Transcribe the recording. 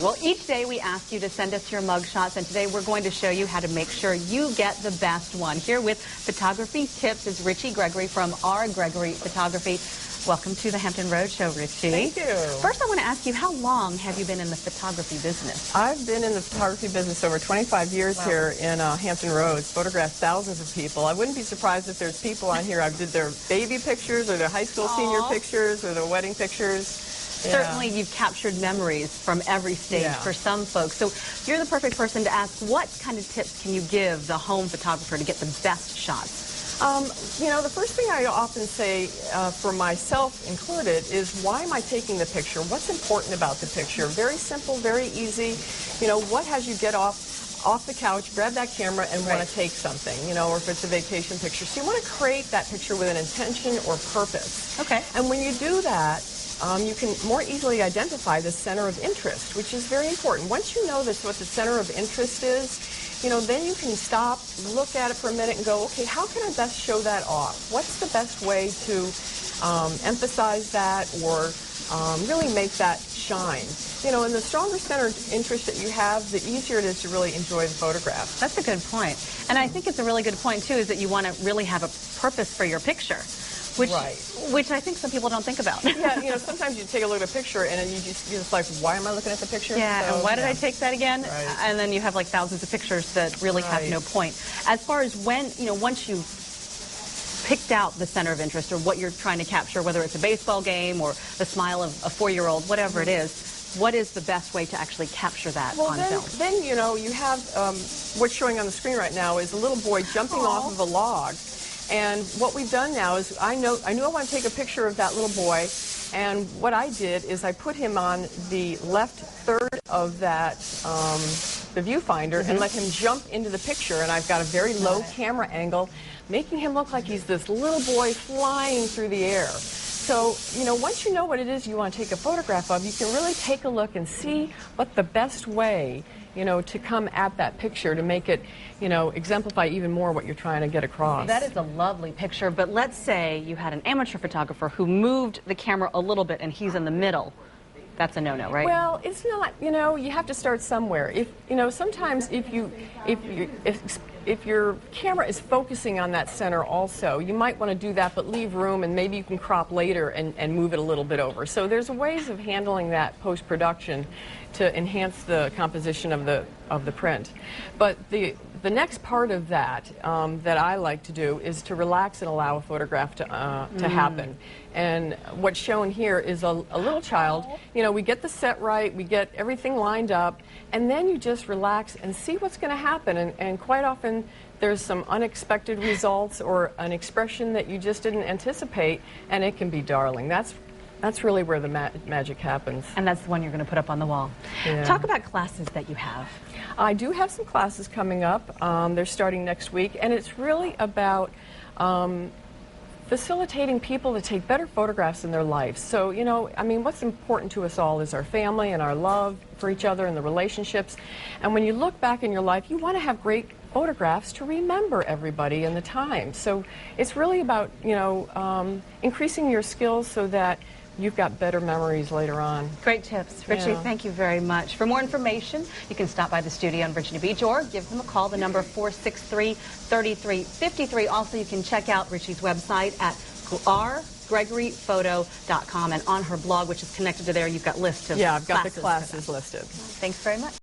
Well, each day we ask you to send us your mugshots, and today we're going to show you how to make sure you get the best one. Here with photography tips is Richie Gregory from R. Gregory Photography. Welcome to the Hampton Roadshow, Richie. Thank you. First, I want to ask you, how long have you been in the photography business? I've been in the photography business over 25 years here in Hampton Roads, photographed thousands of people. I wouldn't be surprised if there's people on here. I did their baby pictures or their high school senior pictures or their wedding pictures. Certainly, you've captured memories from every stage for some folks. So you're the perfect person to ask, what kind of tips can you give the home photographer to get the best shots? You know, the first thing I often say, for myself included, is why am I taking the picture? What's important about the picture? Very simple, very easy. You know, what has you get off the couch, grab that camera, and want to take something, you know, or if it's a vacation picture. So you want to create that picture with an intention or purpose. Okay. And when you do that, you can more easily identify the center of interest, which is very important. Once you know what the center of interest is, you know, then you can stop, look at it for a minute and go, okay, how can I best show that off? What's the best way to emphasize that or really make that shine? You know, and the stronger center of interest that you have, the easier it is to really enjoy the photograph. That's a good point. And I think it's a really good point, too, is that you want to really have a purpose for your picture. Which I think some people don't think about. Yeah, you know, sometimes you take a look at a picture and then you're just like, why am I looking at the picture? Yeah, so, and why did I take that again? Right. And then you have like thousands of pictures that really have no point. As far as when, you know, once you've picked out the center of interest or what you're trying to capture, whether it's a baseball game or the smile of a 4-year-old, whatever it is, what is the best way to actually capture that on film? Then, you know, you have what's showing on the screen right now is a little boy jumping off of a log. And what we've done now is I knew I want to take a picture of that little boy, and what I did is I put him on the left third of that the viewfinder and let him jump into the picture, and I've got a very low camera angle, making him look like he's this little boy flying through the air. So, you know, once you know what it is you want to take a photograph of, you can really take a look and see what the best way, you know, to come at that picture to make it, you know, exemplify even more what you're trying to get across. That is a lovely picture, but let's say you had an amateur photographer who moved the camera a little bit and he's in the middle. That's a no-no, right? Well, it's not, you know, you have to start somewhere. If, you know, sometimes if your camera is focusing on that center also, you might want to do that, but leave room, and maybe you can crop later and move it a little bit over. So there's ways of handling that post-production to enhance the composition of the print. But the next part of that that I like to do is to relax and allow a photograph to happen. And what's shown here is a little child. You know, we get the set right, we get everything lined up, and then you just relax and see what's going to happen. And quite often there's some unexpected results or an expression that you just didn't anticipate, and it can be darling. That's really where the magic happens. And that's the one you're going to put up on the wall. Yeah. Talk about classes that you have. I do have some classes coming up. They're starting next week, and it's really about facilitating people to take better photographs in their lives. So, you know, I mean, what's important to us all is our family and our love for each other and the relationships. And when you look back in your life, you want to have great photographs to remember everybody and the time. So it's really about, you know, increasing your skills so that you've got better memories later on. Great tips. Richie, thank you very much. For more information, you can stop by the studio in Virginia Beach or give them a call, the number 463-3353. Also, you can check out Richie's website at rgregoryphoto.com, and on her blog, which is connected to there, you've got lists of I've got the classes listed. Thanks very much.